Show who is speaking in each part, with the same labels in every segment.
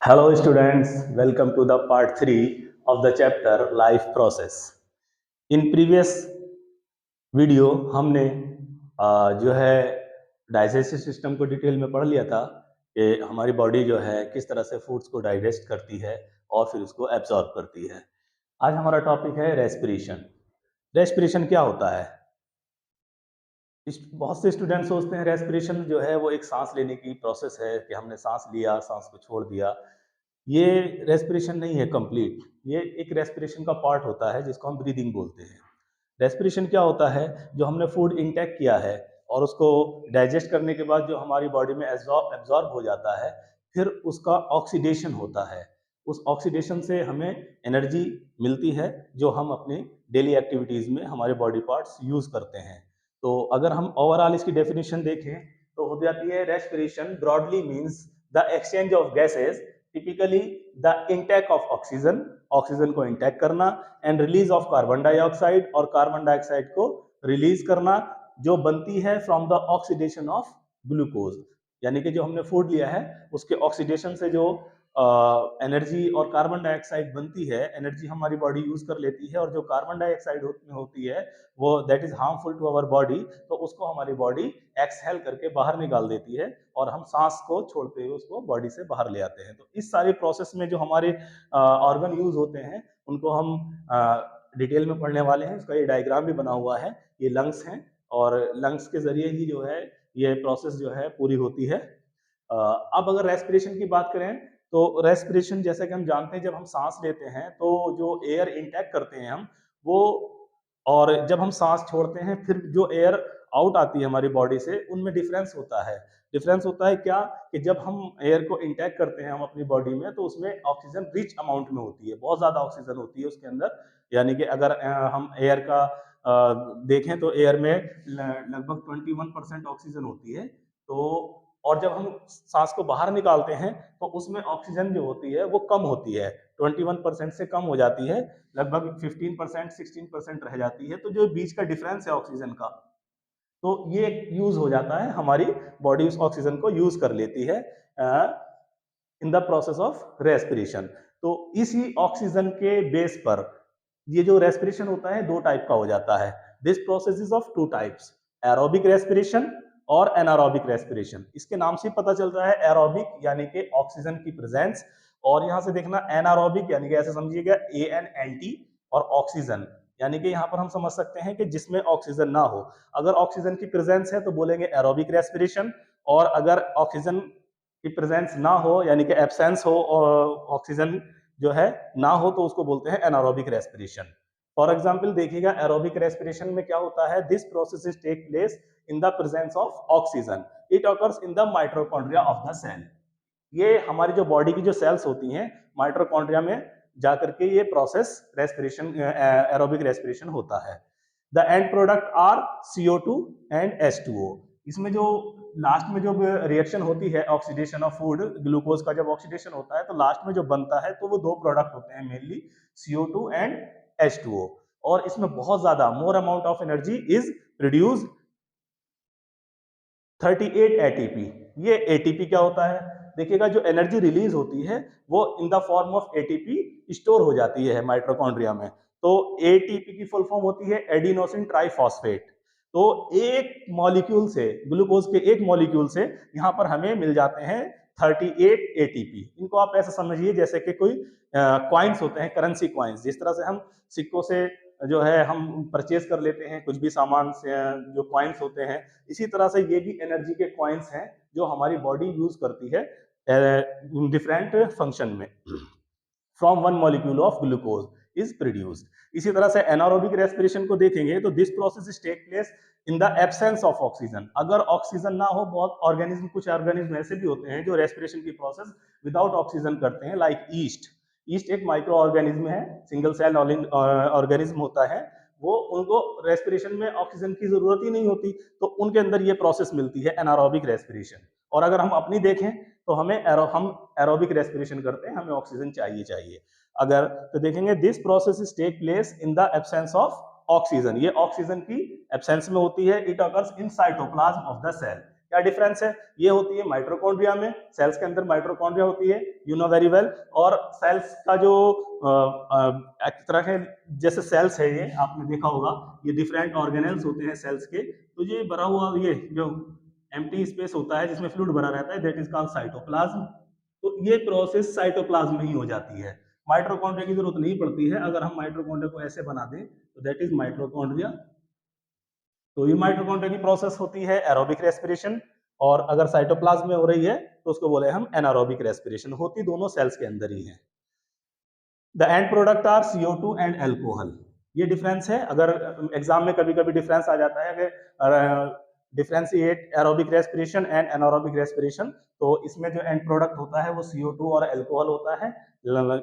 Speaker 1: Hello students, welcome to the part 3 of the chapter life process. In previous video हमने जो है digestive system को detail में पढ़ लिया था कि हमारी बॉडी जो है किस तरह से फूड्स को डाइजेस्ट करती है और फिर उसको एब्जॉर्ब करती है। आज हमारा टॉपिक है रेस्पिरेशन। रेस्पिरेशन क्या होता है? बहुत से स्टूडेंट सोचते हैं रेस्पिरेशन जो है वो एक सांस लेने की प्रोसेस है कि हमने सांस लिया, सांस को छोड़ दिया। ये रेस्पिरेशन नहीं है कंप्लीट। ये एक रेस्पिरेशन का पार्ट होता है जिसको हम ब्रीदिंग बोलते हैं। रेस्पिरेशन क्या होता है? जो हमने फूड इंटेक किया है और उसको डाइजेस्ट करने के बाद जो हमारी बॉडी में एब्जॉर्ब हो जाता है, फिर उसका ऑक्सीडेशन होता है। उस ऑक्सीडेशन से हमें एनर्जी मिलती है जो हम अपनी डेली एक्टिविटीज़ में हमारे बॉडी पार्ट्स यूज़ करते हैं। तो अगर हम ओवरऑल इसकी डेफिनेशन देखें तो हो जाती है respiration broadly means the exchange of gases, typically the intake of oxygen, oxygen को इंटेक करना, and release of carbon dioxide, और कार्बन डाइऑक्साइड को रिलीज करना जो बनती है from the oxidation of glucose. यानी कि जो हमने फूड लिया है उसके ऑक्सीडेशन से जो एनर्जी और कार्बन डाइऑक्साइड बनती है, एनर्जी हमारी बॉडी यूज कर लेती है, और जो कार्बन डाइऑक्साइड में होती है वो that is harmful to our body, तो उसको हमारी बॉडी एक्सहेल करके बाहर निकाल देती है और हम सांस को छोड़ते हुए उसको बॉडी से बाहर ले आते हैं। तो इस सारी प्रोसेस में जो हमारे ऑर्गन यूज होते हैं उनको हम डिटेल में पढ़ने वाले हैं। इसका ये डायग्राम भी बना हुआ है। ये लंग्स हैं और लंग्स के जरिए ही जो है ये प्रोसेस जो है पूरी होती है। अब अगर रेस्पिरेशन की बात करें तो रेस्पिरेशन जैसा कि हम जानते हैं, जब हम सांस लेते हैं तो जो एयर इंटेक करते हैं हम वो, और जब हम सांस छोड़ते हैं फिर जो एयर आउट आती है हमारी बॉडी से, उनमें डिफरेंस होता है। डिफरेंस होता है क्या कि जब हम एयर को इंटेक करते हैं हम अपनी बॉडी में तो उसमें ऑक्सीजन रिच अमाउंट में होती है, बहुत ज़्यादा ऑक्सीजन होती है उसके अंदर। यानी कि अगर हम एयर का देखें तो एयर में लगभग 21% ऑक्सीजन होती है। तो और जब हम सांस को बाहर निकालते हैं तो उसमें ऑक्सीजन जो होती है वो कम होती है, 21% से कम हो जाती है, लगभग 15% 16% रह जाती है। तो जो बीच का डिफरेंस है ऑक्सीजन का, तो ये यूज हो जाता है, हमारी बॉडी उस ऑक्सीजन को यूज कर लेती है in the process of respiration. तो इसी ऑक्सीजन के बेस पर ये जो रेस्पिरेशन होता है दो टाइप का हो जाता है। This process is of two types, aerobic respiration और एनारोबिक रेस्पिरेशन। इसके नाम से पता चलता है एरोबिक यानी कि ऑक्सीजन की प्रेजेंस, और यहां से देखना एनारोबिक यानी कि ऐसे समझिएगा ANNT, और ऑक्सीजन यानी कि यहां पर हम समझ सकते हैं कि जिसमें ऑक्सीजन ना हो। अगर ऑक्सीजन की प्रेजेंस है तो बोलेंगे एरोबिक रेस्पिरेशन, और अगर ऑक्सीजन की प्रेजेंस ना हो यानी कि एब्सेंस हो और ऑक्सीजन जो है ना हो तो उसको बोलते हैं एनारोबिक रेस्पिरेशन। फॉर एग्जांपल देखिएगा, एरोबिक रेस्पिरेशन में क्या होता है, this process is take place in the presence of oxygen, it occurs in the mitochondria of the cell. ये हमारी जो बॉडी की जो सेल्स होती हैं माइटोकॉन्ड्रिया में जाकर के ये प्रोसेस रेस्पिरेशन एरोबिक रेस्पिरेशन होता है। The end product are CO2 and H2O। इसमें जो लास्ट में जो रिएक्शन होती है ऑक्सीडेशन ऑफ फूड, ग्लूकोज का जब ऑक्सीडेशन होता है तो लास्ट में जो बनता है तो वो दो प्रोडक्ट होते हैं मेनली, CO2 एंड H2O। और इसमें बहुत ज्यादा more amount of energy is produce 38 ATP। ये ATP क्या होता है? देखिएगा, जो एनर्जी रिलीज होती है वो in the form of ATP store हो जाती है माइटोकॉन्ड्रिया में। तो ATP की फुल फॉर्म होती है एडिनोसिन ट्राइफॉस्फेट। तो एक मॉलिक्यूल से, ग्लूकोज के एक मॉलिक्यूल से यहाँ पर हमें मिल जाते हैं 38 ATP। इनको आप ऐसा समझिए जैसे कि कोई कॉइन्स होते हैं, करेंसी कॉइन्स। जिस तरह से हम सिक्कों से जो है हम परचेज कर लेते हैं कुछ भी सामान से, जो कॉइन्स होते हैं, इसी तरह से ये भी एनर्जी के कॉइन्स हैं जो हमारी बॉडी यूज करती है डिफरेंट फंक्शन में। From one molecule of glucose is produced. इसी तरह से एनारोबिक रेस्पिरेशन को देखेंगे तो this process is take place in the absence of oxygen. अगर ऑक्सीजन ना हो, बहुत ऑर्गेनिज्म, कुछ ऑर्गेनिज्म ऐसे भी होते हैं जो रेस्पिरेशन की प्रोसेस विदाउट ऑक्सीजन करते हैं, लाइक ईस्ट। ईस्ट एक माइक्रो ऑर्गेनिज्म है, सिंगल सेल ऑर्गेनिज्म होता है। वो, उनको रेस्पिरेशन में ऑक्सीजन की जरूरत ही नहीं होती, तो उनके अंदर ये प्रोसेस मिलती है एनारोबिक रेस्पिरेशन। और अगर हम अपनी देखें तो हम एरोबिक रेस्पिरेशन करते हैं, हमें ऑक्सीजन चाहिए। अगर तो देखेंगे this process is take place in the absence of oxygen. ये ऑक्सीजन की एब्सेंस में होती है। It occurs in cytoplasm of the cell. क्या डिफरेंस है? ये होती है माइटोकॉन्ड्रिया में, सेल्स के अंदर माइटोकॉन्ड्रिया होती है, यू नो वेरी वेल। और सेल्स का जो एक तरह के जैसे सेल्स है, ये आपने देखा होगा, ये डिफरेंट ऑर्गेनेल्स होते हैं सेल्स के। तो ये भरा हुआ ये जो एम्प्टी स्पेस होता है जिसमें फ्लूइड भरा रहता है, दैट इज कॉल्ड साइटोप्लाज्म। तो ये प्रोसेस साइटोप्लाज्म में ही हो जाती है, माइटोकॉन्ड्रिया की जरूरत नहीं पड़ती है। अगर हम माइटोकॉन्ड्रिया को ऐसे बना दें तो दैट इज माइटोकॉन्ड्रिया। तो ये माइटोकॉन्ड्रिया की प्रोसेस होती है एरोबिक रेस्पिरेशन, और अगर साइटोप्लाज्म में हो रही है तो उसको बोले हम एनारोबिक रेस्पिरेशन। होती दोनों सेल्स के अंदर ही है। The end product are CO2 and alcohol. ये डिफरेंस है। अगर एग्जाम में कभी कभी डिफरेंस आ जाता है कि differentiate aerobic respiration and anaerobic respiration, तो इसमें जो एंड प्रोडक्ट होता है वो CO2 और एल्कोहल होता है।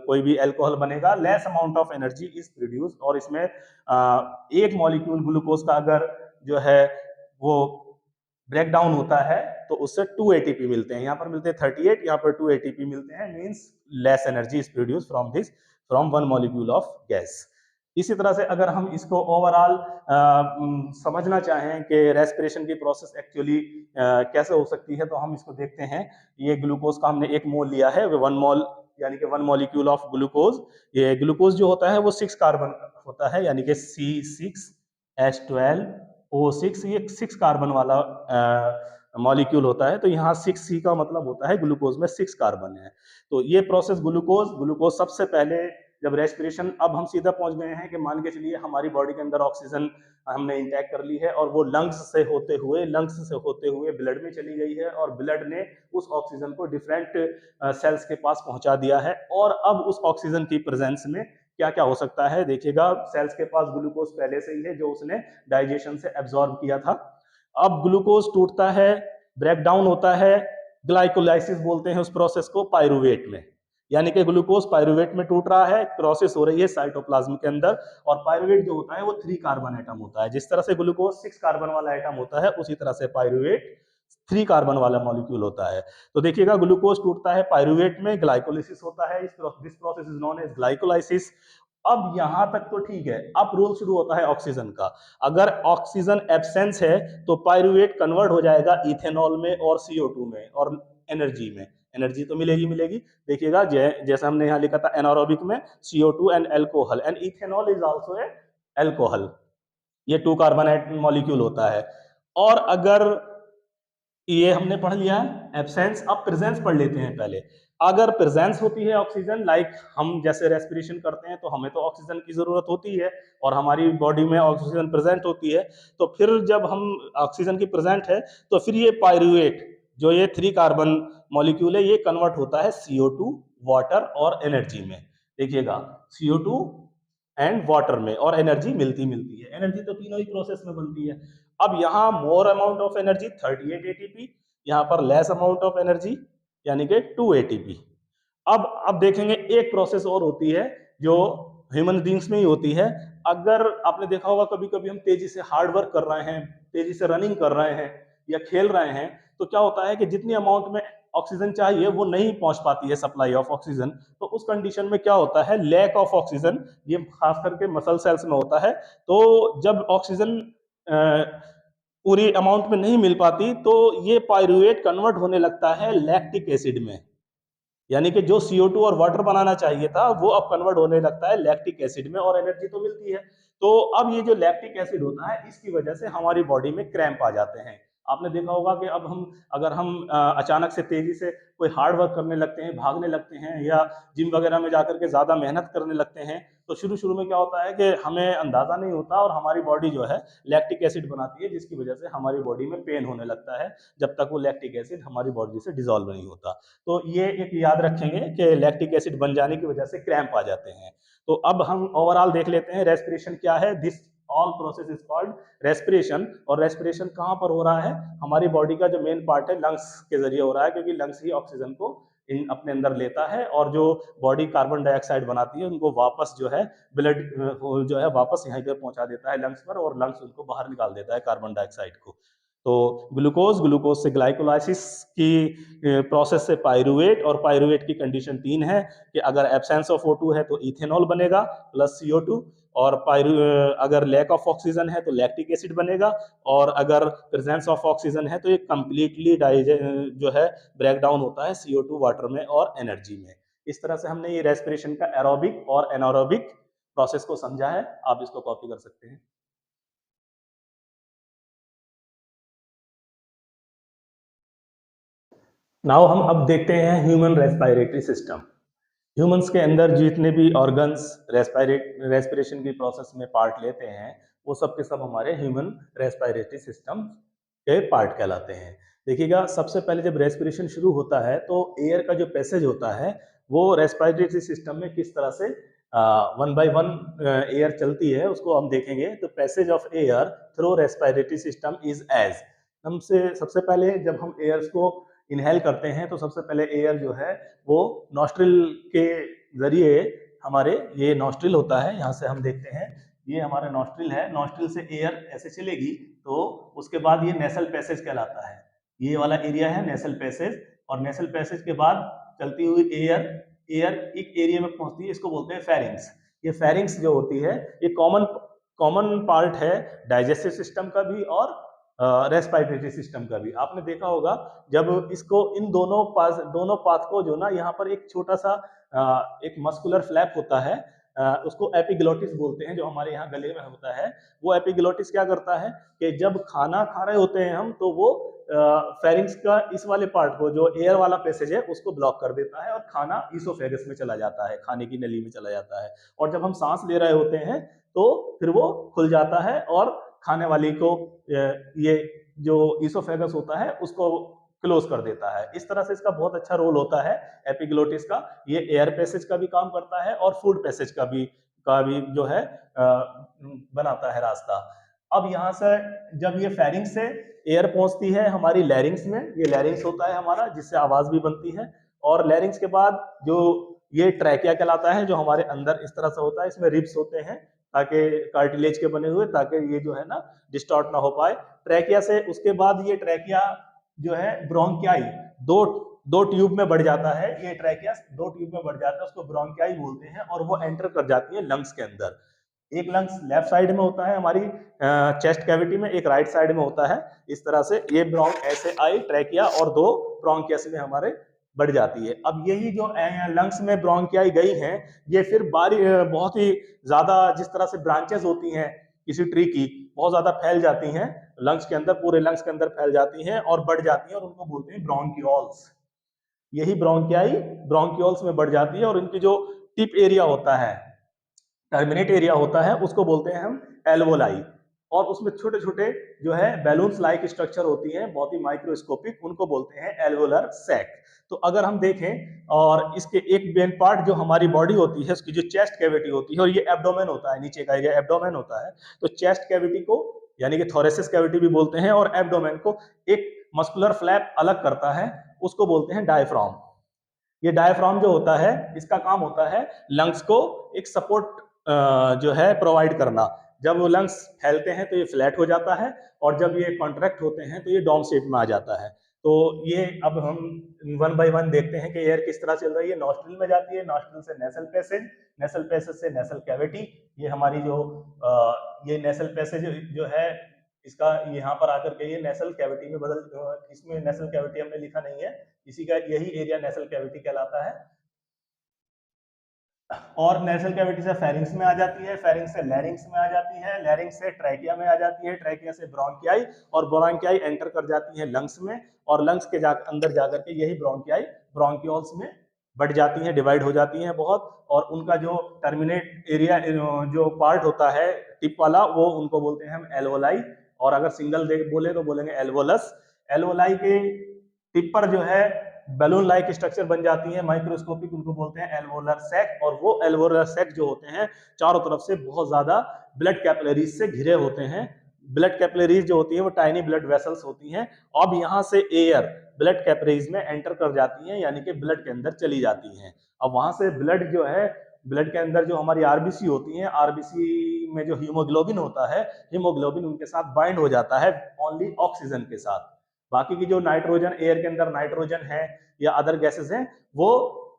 Speaker 1: कोई भी एल्कोहल बनेगा, less amount of energy is produced, और इसमें एक मॉलिक्यूल ग्लूकोज का अगर जो है वो ब्रेक डाउन होता है तो उससे 2 ATP मिलते हैं। यहाँ पर मिलते हैं 38, यहाँ पर 2 ATP मिलते हैं, means less energy is produced from one molecule of gas. इसी तरह से अगर हम इसको ओवरऑल समझना चाहें कि रेस्पिरेशन की प्रोसेस एक्चुअली कैसे हो सकती है, तो हम इसको देखते हैं। ये ग्लूकोज का हमने 1 मोल लिया है, 1 मोल यानी कि 1 मॉलिक्यूल ऑफ ग्लूकोज। ये ग्लूकोज जो होता है वो 6 कार्बन होता है, यानी कि C6H12O6, ये 6 कार्बन वाला मॉलिक्यूल होता है। तो यहाँ 6C का मतलब होता है ग्लूकोज में 6 कार्बन है। तो ये प्रोसेस ग्लूकोज सबसे पहले जब रेस्पिरेशन, अब हम सीधा पहुंच गए हैं कि मान के चलिए हमारी बॉडी के अंदर ऑक्सीजन हमने इंटेक कर ली है, और वो लंग्स से होते हुए ब्लड में चली गई है, और ब्लड ने उस ऑक्सीजन को डिफरेंट सेल्स के पास पहुंचा दिया है। और अब उस ऑक्सीजन की प्रेजेंस में क्या क्या हो सकता है, देखिएगा। सेल्स के पास ग्लूकोज पहले से ही है जो उसने डाइजेशन से एब्जॉर्ब किया था। अब ग्लूकोज टूटता है, ब्रेक डाउन होता है, ग्लाइकोलाइसिस बोलते हैं उस प्रोसेस को, पायरुवेट में। यानी कि ग्लूकोज पायरुवेट में टूट रहा है, प्रोसेस हो रही है साइटोप्लाज्म के अंदर। और पायरुवेट जो होता है वो 3 कार्बन एटम होता है। जिस तरह से ग्लूकोज 6 कार्बन वाला एटम होता है, उसी तरह से पायरुवेट 3 कार्बन वाला मॉलिक्यूल होता है। तो देखिएगा, ग्लूकोज टूटता है पायरुवेट में, ग्लाइकोलाइसिस होता है, this process is known as glycolysis. अब यहां तक तो ठीक है। अब रूल शुरू होता है ऑक्सीजन का। अगर ऑक्सीजन एब्सेंस है तो पायरुवेट कन्वर्ट हो जाएगा इथेनॉल में और CO2 में, और एनर्जी में। एनर्जी तो मिलेगी। देखिएगा, जैसे हमने यहाँ लिखा था एनारोबिक में CO2 and alcohol, and ethanol is also a alcohol. ये 2 कार्बन मॉलिक्यूल होता है। और अगर ये हमने पढ़ लिया एब्सेंस, अब प्रेजेंस पढ़ लेते हैं पहले। अगर प्रेजेंस होती है ऑक्सीजन, लाइक हम जैसे रेस्पिरेशन करते हैं तो हमें तो ऑक्सीजन की जरूरत होती है, और हमारी बॉडी में ऑक्सीजन प्रेजेंट होती है। तो फिर जब हम ऑक्सीजन की प्रेजेंट है तो फिर ये पायरुवेट जो ये 3 कार्बन मॉलिक्यूल है, ये कन्वर्ट होता है CO2, वाटर और एनर्जी में। देखिएगा, CO2 एंड वाटर में, और एनर्जी मिलती है। एनर्जी तो तीनों ही प्रोसेस में बनती है। अब यहाँ more amount of energy 38 ATP, यहाँ पर लेस अमाउंट ऑफ एनर्जी यानी कि 2 ATP। अब देखेंगे एक प्रोसेस और होती है जो ह्यूमन बींग्स में ही होती है। अगर आपने देखा होगा, कभी कभी हम तेजी से हार्ड वर्क कर रहे हैं, तेजी से रनिंग कर रहे हैं या खेल रहे हैं, तो क्या होता है कि जितनी अमाउंट में ऑक्सीजन चाहिए वो नहीं पहुंच पाती है, सप्लाई ऑफ ऑक्सीजन। तो उस कंडीशन में क्या होता है, लैक ऑफ ऑक्सीजन, ये खास करके मसल सेल्स में होता है। तो जब ऑक्सीजन पूरी अमाउंट में नहीं मिल पाती तो ये पायरुवेट कन्वर्ट होने लगता है लैक्टिक एसिड में। यानी कि जो CO2 और वाटर बनाना चाहिए था वो अब कन्वर्ट होने लगता है लैक्टिक एसिड में, और एनर्जी तो मिलती है। तो अब ये जो लैक्टिक एसिड होता है, इसकी वजह से हमारी बॉडी में क्रैम्प आ जाते हैं। आपने देखा होगा कि अब अगर हम अचानक से तेजी से कोई हार्ड वर्क करने लगते हैं, भागने लगते हैं, या जिम वगैरह में जाकर के ज्यादा मेहनत करने लगते हैं, तो शुरू में क्या होता है कि हमें अंदाजा नहीं होता और हमारी बॉडी जो है लैक्टिक एसिड बनाती है, जिसकी वजह से हमारी बॉडी में पेन होने लगता है, जब तक वो लैक्टिक एसिड हमारी बॉडी से डिसॉल्व नहीं होता। तो ये एक याद रखेंगे कि लैक्टिक एसिड बन जाने की वजह से क्रैम्प आ जाते हैं। तो अब हम ओवरऑल देख लेते हैं रेस्पिरेशन क्या है। This all process is called respiration. और रेस्पिरेशन कहाँ पर हो रहा है, हमारी बॉडी का जो मेन पार्ट है लंग्स के जरिए हो रहा है, क्योंकि लंग्स ही ऑक्सीजन को अपने अंदर लेता है, और जो बॉडी कार्बन डाइऑक्साइड बनाती है उनको वापस जो है ब्लड जो है वापस यहाँ पर पहुंचा देता है लंग्स पर, और लंग्स उनको बाहर निकाल देता है कार्बन डाइऑक्साइड को। तो ग्लूकोज से ग्लाइकोलाइसिस की प्रोसेस से पायरुवेट, और पायरुवेट की कंडीशन 3 है कि अगर एब्सेंस ऑफ O2 है तो इथेनॉल बनेगा प्लस CO2, और अगर लैक ऑफ ऑक्सीजन है तो लैक्टिक एसिड बनेगा, और अगर प्रेजेंस ऑफ ऑक्सीजन है तो ये कंप्लीटली जो है ब्रेक डाउन होता है CO2 वाटर में और एनर्जी में। इस तरह से हमने ये रेस्पिरेशन का एरोबिक और एनारोबिक प्रोसेस को समझा है। आप इसको कॉपी कर सकते हैं। नाउ हम अब देखते हैं ह्यूमन रेस्पिरेटरी सिस्टम। ह्यूमंस के अंदर जितने भी ऑर्गन्स रेस्पिरेशन की प्रोसेस में पार्ट लेते हैं, वो सब के सब हमारे ह्यूमन रेस्पिरेटरी सिस्टम के पार्ट कहलाते हैं। देखिएगा, सबसे पहले जब रेस्पिरेशन शुरू होता है तो एयर का जो पैसेज होता है वो रेस्पिरेटरी सिस्टम में किस तरह से वन बाय वन एयर चलती है उसको हम देखेंगे। तो passage of air through respiratory system is as, हमसे सबसे पहले जब हम एयर्स को इनहेल करते हैं तो सबसे पहले एयर जो है वो नॉस्ट्रिल के जरिए, हमारे ये नॉस्ट्रिल होता है, यहाँ से हम देखते हैं ये हमारा नॉस्ट्रिल है, नॉस्ट्रिल से एयर ऐसे चलेगी तो उसके बाद ये नेसल पैसेज कहलाता है। ये वाला एरिया है नेसल पैसेज, और नेसल पैसेज के बाद चलती हुई एयर एक एरिया में पहुंचती है, इसको बोलते हैं फेरिंग्स। ये फेरिंग्स जो होती है ये कॉमन पार्ट है डाइजेस्टिव सिस्टम का भी और रेस्पिरेटरी सिस्टम का भी। आपने देखा होगा जब इसको इन दोनों पाथ को जो ना, यहाँ पर एक छोटा सा एक मस्कुलर फ्लैप होता है, उसको एपिग्लोटिस बोलते हैं, जो हमारे यहाँ गले में होता है। वो एपिग्लोटिस क्या करता है कि जब खाना खा रहे होते हैं हम तो वो फेरिंग्स का इस वाले पार्ट को, जो एयर वाला पैसेज है, उसको ब्लॉक कर देता है और खाना ईसोफेगस में चला जाता है, खाने की नली में चला जाता है। और जब हम सांस ले रहे होते हैं तो फिर वो खुल जाता है और खाने वाली को ये जो ईसोफेगस होता है उसको क्लोज कर देता है। इस तरह से इसका बहुत अच्छा रोल होता है एपिग्लोटिस का। ये एयर पैसेज का भी काम करता है और फूड पैसेज का भी जो है बनाता है रास्ता। अब यहाँ से जब ये फेरिंग्स से एयर पहुंचती है हमारी लैरिंग्स में, ये लैरिंग्स होता है हमारा जिससे आवाज भी बनती है, और लैरिंग्स के बाद जो ये ट्रैकिया कहलाता है, जो हमारे अंदर इस तरह से होता है, इसमें रिब्स होते हैं ताकि कार्टिलेज के बने हुए, ताकि ये जो है ना डिस्टॉर्ट ना हो पाए। ट्रैकिया से उसके बाद ये ट्रैकिया जो है ब्रोंकियाई, दो दो ट्यूब में बढ़ जाता है, ये ट्रैकिया दो ट्यूब में बढ़ जाता है, उसको ब्रोंकियाई बोलते हैं, और वो एंटर कर जाती है लंग्स के अंदर। एक लंग्स लेफ्ट साइड में होता है हमारी चेस्ट कैविटी में, एक राइट साइड में होता है। इस तरह से ये ऐसे आई ट्रैकिया और दो ब्रोंकियस में हमारे बढ़ जाती है। अब यही जो लंग्स में ब्रोंकियाई गई हैं, ये फिर बहुत ही ज्यादा, जिस तरह से ब्रांचेस होती हैं किसी ट्री की, बहुत ज्यादा फैल जाती हैं लंग्स के अंदर, पूरे लंग्स के अंदर फैल जाती हैं और बढ़ जाती हैं, और उनको बोलते हैं ब्रोंकियोल्स। यही ब्रोंकियाई ब्रोंकियोल्स में बढ़ जाती है, और इनकी जो टिप एरिया होता है, टर्मिनेट एरिया होता है, उसको बोलते हैं हम एल्वोलाई, और उसमें छोटे छोटे जो है बैलून्स लाइक स्ट्रक्चर होती हैं, बहुत ही माइक्रोस्कोपिक, उनको बोलते हैं एल्वोलर सैक। तो अगर हम देखें, और इसके एक मेन पार्ट जो हमारी बॉडी होती है, उसकी जो चेस्ट कैविटी होती है, और ये एब्डोमेन होता है, नीचे का एरिया एब्डोमेन होता है, तो चेस्ट कैविटी को यानी कि थोरेसिस कैविटी भी बोलते हैं, और एब्डोमेन को एक मस्कुलर फ्लैप अलग करता है, उसको बोलते हैं डायफ्राम। ये डायफ्राम जो होता है, इसका काम होता है लंग्स को एक सपोर्ट जो है प्रोवाइड करना। जब वो लंग्स फैलते हैं तो ये फ्लैट हो जाता है, और जब ये कॉन्ट्रैक्ट होते हैं तो ये डाउन शेप में आ जाता है। तो ये अब हम वन बाय वन देखते हैं कि एयर किस तरह चल रही है। नॉस्ट्रिल में जाती है, नॉस्ट्रिल से नेसल पैसेज, नेसल पैसेज से नेसल कैविटी। ये हमारी जो ये नेसल पैसेज जो है, इसका यहाँ पर आकर के ये नेसल कैविटी में इसमें नेसल कैविटी हमने लिखा नहीं है, इसी का यही एरिया नेसल कैविटी कहलाता है। और नेसल कैविटी से फेरिंग्स में आ जाती है, फेरिंग्स से लैरिंग्स में आ जाती है, लैरिंग्स से ट्रैकिया में आ जाती है, ट्रैकिया से ब्रोंकियाई, और ब्रोंकियाई एंटर कर जाती है लंग्स में, और लंग्स के अंदर जाकर के यही ब्रोंकियाई ब्रोंकियोल्स में बढ़ जाती हैं, डिवाइड हो जाती हैं बहुत, और उनका जो टर्मिनेट एरिया जो पार्ट होता है टिप वाला, वो उनको बोलते हैं हम एल्वोलाई, और अगर सिंगल बोले तो बोलेंगे एल्वोलस। एल्वोलाई के टिप पर जो है बैलून लाइक स्ट्रक्चर बन जाती है माइक्रोस्कोपिक, उनको बोलते हैं एल्वोलर सैक, और वो एल्वोलर सैक जो होते हैं चारों तरफ से बहुत ज्यादा ब्लड कैपिलरीज से घिरे होते हैं। ब्लड कैपिलरीज जो होती है वो टाइनी ब्लड वेसल्स होती हैं। अब यहाँ से एयर ब्लड कैपिलरीज में एंटर कर जाती है, यानी कि ब्लड के अंदर चली जाती हैं। अब वहां से ब्लड जो है, ब्लड के अंदर जो हमारी आरबीसी होती है, आरबीसी में जो हीमोग्लोबिन होता है, हीमोग्लोबिन उनके साथ बाइंड हो जाता है ओनली ऑक्सीजन के साथ। बाकी की जो नाइट्रोजन, एयर के अंदर नाइट्रोजन है या अदर गैसेस हैं, वो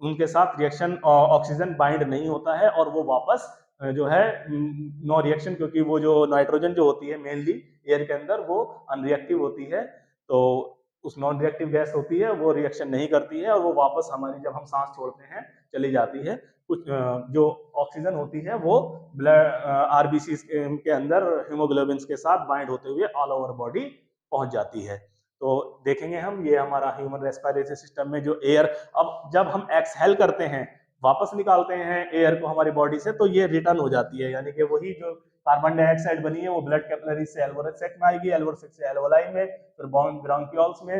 Speaker 1: उनके साथ रिएक्शन ऑक्सीजन बाइंड नहीं होता है, और वो वापस जो है नो रिएक्शन, क्योंकि वो जो नाइट्रोजन जो होती है मेनली एयर के अंदर वो अनरिएक्टिव होती है, तो उस नॉन रिएक्टिव गैस होती है वो रिएक्शन नहीं करती है और वो वापस हमारी जब हम सांस छोड़ते हैं चली जाती है। कुछ जो ऑक्सीजन होती है वो ब्लड आरबीसी के अंदर हीमोग्लोबिन के साथ बाइंड होते हुए ऑल ओवर बॉडी पहुंच जाती है। तो देखेंगे हम ये हमारा ह्यूमन रेस्पिरेटरी सिस्टम में जो एयर, अब जब हम एक्सहेल करते हैं वापस निकालते हैं एयर को हमारी बॉडी से, तो ये रिटर्न हो जाती है, यानी कि वही जो कार्बन डाइऑक्साइड बनी है वो ब्लड कैपिलरी से एल्वोलर सेक में आएगी, एल्वोलर सेक से एल्वोलाई में, फिर ब्रोंकियोल्स में,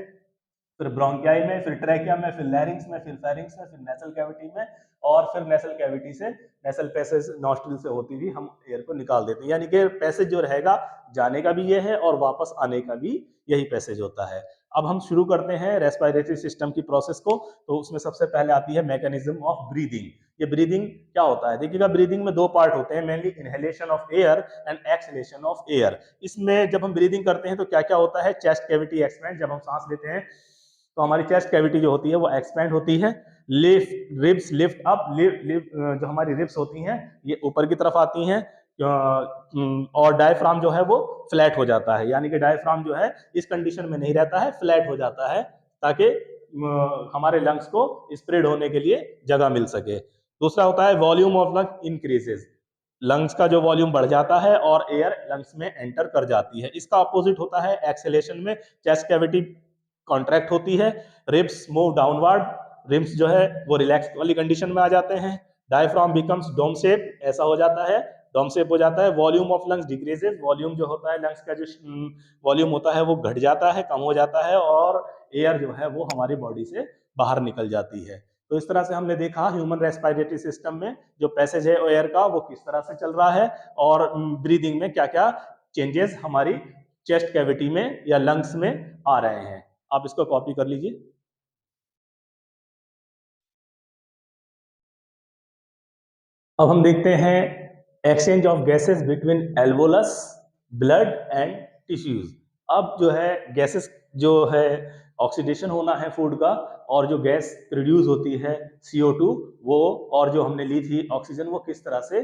Speaker 1: फिर ब्रोंकियाई में, फिर ट्रैकिया में, फिर लैरिंग्स में, फिर फेरिंग्स में, फिर नेसल कैविटी में, और फिर नेसल कैविटी से नेसल पैसेज नॉस्ट्रिल से होती हुई हम एयर को निकाल देते हैं। यानी कि पैसेज जो रहेगा जाने का भी ये है और वापस आने का भी यही पैसेज होता है। अब हम शुरू करते हैं रेस्पिरेटरी सिस्टम की प्रोसेस को। तो उसमें सबसे पहले आती है मैकेनिज्म ऑफ ब्रीदिंग। ये ब्रीदिंग क्या होता है, देखिएगा ब्रीदिंग में दो पार्ट होते हैं, mainly inhalation of air and exhalation of air. इसमें जब हम ब्रीदिंग करते हैं तो क्या क्या होता है, चेस्ट कैविटी एक्सपेंड, जब हम सांस लेते हैं तो हमारी चेस्ट कैविटी जो होती है वो एक्सपेंड होती है, लिफ्ट रिब्स लिफ्ट अप, जो हमारी रिब्स होती हैं ये ऊपर की तरफ आती हैं, और डायफ्राम जो है वो फ्लैट हो जाता है, यानी कि डायफ्राम जो है इस कंडीशन में नहीं रहता है, फ्लैट हो जाता है ताकि हमारे लंग्स को स्प्रेड होने के लिए जगह मिल सके। दूसरा होता है volume of lung increases, lungs का जो वॉल्यूम बढ़ जाता है और एयर लंग्स में एंटर कर जाती है। इसका अपोजिट होता है एक्सेलेशन में, चेस्ट कैविटी कॉन्ट्रैक्ट होती है, रिब्स मूव डाउनवर्ड, रिब्स जो है वो रिलैक्स वाली कंडीशन में आ जाते हैं, डायफ्राम बिकम्स डोम शेप, ऐसा हो जाता है, डोम शेप हो जाता है, volume of lungs decreases, volume जो होता है लंग्स का जो वॉल्यूम होता है वो घट जाता है, कम हो जाता है, और एयर जो है वो हमारी बॉडी से बाहर निकल जाती है। तो इस तरह से हमने देखा ह्यूमन रेस्पिरेटरी सिस्टम में जो पैसेज है एयर का वो किस तरह से चल रहा है, और ब्रीदिंग में क्या क्या चेंजेस हमारी चेस्ट कैविटी में या लंग्स में आ रहे हैं। आप इसको कॉपी कर लीजिए। अब हम देखते हैं exchange of gases between alveolus, blood and tissues. अब जो है गैसेस जो है ऑक्सीडेशन होना है फूड का, और जो गैस प्रोड्यूस होती है CO2 वो, और जो हमने ली थी ऑक्सीजन, वो किस तरह से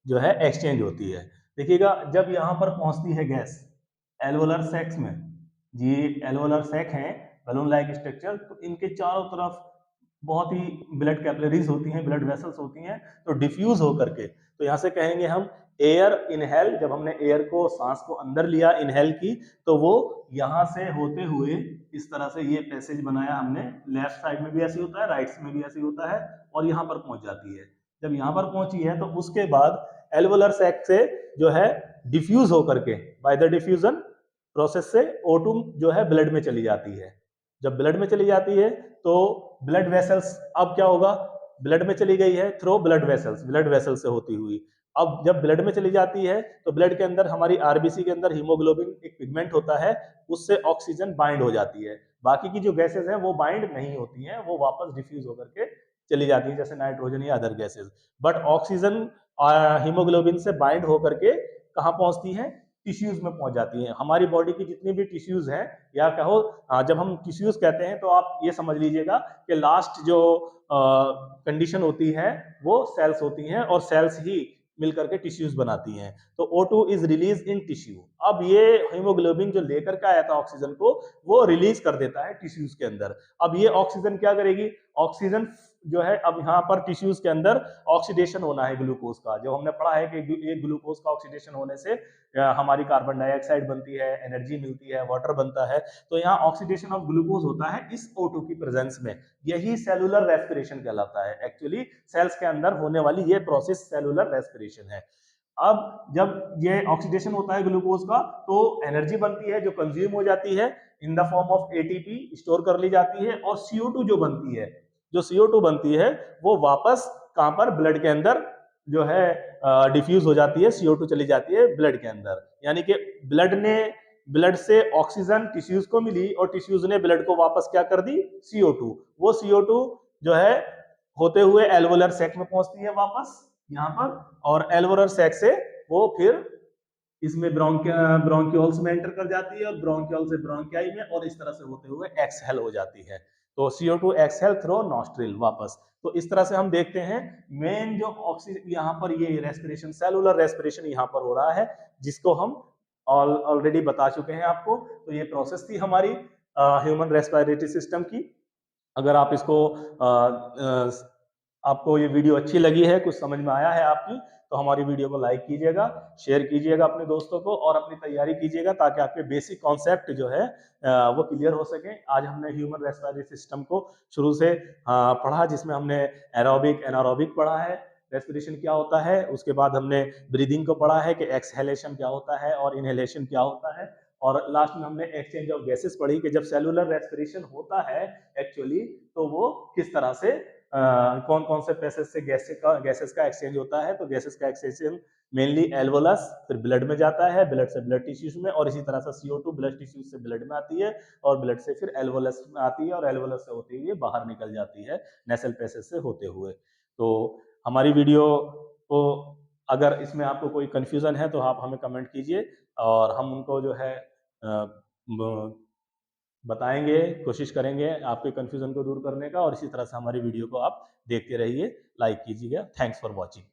Speaker 1: जो है एक्सचेंज होती है। देखिएगा जब यहाँ पर पहुंचती है गैस एल्वोलर सैक्स में, जी एल्वोलर सैक है बलून लाइक स्ट्रक्चर, तो इनके चारों तरफ बहुत ही ब्लड कैपिलरीज होती हैं, ब्लड वेसल्स होती हैं, तो डिफ्यूज होकर के, तो यहाँ से कहेंगे हम एयर इनहेल, जब हमने एयर को सांस को अंदर लिया इनहेल की, तो वो यहाँ से होते हुए इस तरह से ये पैसेज बनाया हमने, लेफ्ट साइड में भी ऐसे होता है, राइट में भी ऐसे होता है, और यहाँ पर पहुंच जाती है। जब यहाँ पर पहुंची है तो उसके बाद एल्वोलर सैक से जो है डिफ्यूज होकर के बाय द डिफ्यूजन प्रोसेस से O2 जो है ब्लड में चली जाती है। जब ब्लड में चली जाती है तो ब्लड वेसल्स, अब क्या होगा, ब्लड में चली गई है through blood vessels, blood vessel से होती हुई, अब जब ब्लड में चली जाती है तो ब्लड के अंदर हमारी आरबीसी के अंदर हीमोग्लोबिन एक पिगमेंट होता है, उससे ऑक्सीजन बाइंड हो जाती है। बाकी की जो गैसेज हैं वो बाइंड नहीं होती हैं, वो वापस डिफ्यूज होकर के चली जाती है, जैसे नाइट्रोजन या other gases. But oxygen haemoglobin से बाइंड होकर के कहाँ पहुंचती है, टिश्यूज में पहुंच जाती हैं। हमारी बॉडी की जितनी भी टिश्यूज हैं, या कहो जब हम टिश्यूज कहते हैं तो आप ये समझ लीजिएगा कि लास्ट जो कंडीशन होती है वो सेल्स होती हैं, और सेल्स ही मिलकर के टिश्यूज बनाती हैं। तो O2 is release in tissue. अब ये हीमोग्लोबिन जो लेकर के आया था ऑक्सीजन को, वो रिलीज कर देता है टिश्यूज के अंदर। अब ये ऑक्सीजन क्या करेगी, ऑक्सीजन जो है अब यहाँ पर टिश्यूज के अंदर ऑक्सीडेशन होना है ग्लूकोज का, जो हमने पढ़ा है कि एक ग्लूकोज का ऑक्सीडेशन होने से हमारी कार्बन डाइऑक्साइड बनती है, एनर्जी मिलती है, वाटर बनता है। तो यहाँ ऑक्सीडेशन ऑफ ग्लूकोज होता है इस O2 की प्रेजेंस में, यही सेलुलर रेस्पिरेशन कहलाता है। एक्चुअली सेल्स के अंदर होने वाली ये प्रोसेस सेलुलर रेस्पिरेशन है। अब जब ये ऑक्सीडेशन होता है ग्लूकोज का तो एनर्जी बनती है जो कंज्यूम हो जाती है in the form of ATP, store कर ली जाती है, और CO2 जो बनती है, जो CO2 बनती है वो वापस कहां पर, ब्लड के अंदर जो है डिफ्यूज हो जाती है, CO2 चली जाती है ब्लड के अंदर। यानी कि ब्लड से ऑक्सीजन टिश्यूज को मिली और टिश्यूज ने ब्लड को वापस क्या कर दी, CO2। वो CO2 जो है होते हुए एल्वोलर सैक में पहुंचती है वापस यहाँ पर, और एल्वोलर सैक से वो फिर इसमें ब्रोंकियोल्स में एंटर कर जाती है, और ब्रोंकियोल से ब्रोंकियाई में, और इस तरह से होते हुए एक्सहेल हो जाती है। तो CO2 एक्सहेल थ्रू नॉस्ट्रिल वापस। तो इस तरह से हम देखते हैं मेन जो ऑक्सीजन यहाँ पर ये रेस्पिरेशन, सेलुलर रेस्पिरेशन यहाँ पर हो रहा है, जिसको हम ऑलरेडी बता चुके हैं आपको। तो ये प्रोसेस थी हमारी ह्यूमन रेस्पिरेटरी सिस्टम की। अगर आप इसको आपको ये वीडियो अच्छी लगी है, कुछ समझ में आया है आपकी, तो हमारी वीडियो को लाइक कीजिएगा, शेयर कीजिएगा अपने दोस्तों को और अपनी तैयारी कीजिएगा ताकि आपके बेसिक कॉन्सेप्ट जो है वो क्लियर हो सके। आज हमने ह्यूमन रेस्पिरेटरी सिस्टम को शुरू से पढ़ा, जिसमें हमने एरोबिक एनारोबिक पढ़ा है, रेस्पिरेशन क्या होता है, उसके बाद हमने ब्रीदिंग को पढ़ा है कि एक्सहेलेशन क्या होता है और इनहेलेशन क्या होता है, और लास्ट में हमने एक्सचेंज ऑफ गैसेस पढ़ी कि जब सेलुलर रेस्पिरेशन होता है एक्चुअली, तो वो किस तरह से कौन कौन से पैसेज से गैसेस का एक्सचेंज होता है। तो गैसेस का एक्सचेंज मेनली एल्वोलस, फिर ब्लड में जाता है, ब्लड से ब्लड टिश्यूज में, और इसी तरह से CO2 ब्लड टिश्यूज से ब्लड में आती है, और ब्लड से फिर एल्वोलस में आती है, और एल्वोलस से होती हुई बाहर निकल जाती है नेसल पैसेज से होते हुए। तो हमारी वीडियो को अगर इसमें आपको कोई कंफ्यूजन है तो आप हमें कमेंट कीजिए और हम उनको जो है बताएंगे, कोशिश करेंगे आपके कंफ्यूजन को दूर करने का। और इसी तरह से हमारी वीडियो को आप देखते रहिए, लाइक कीजिएगा। Thanks for watching.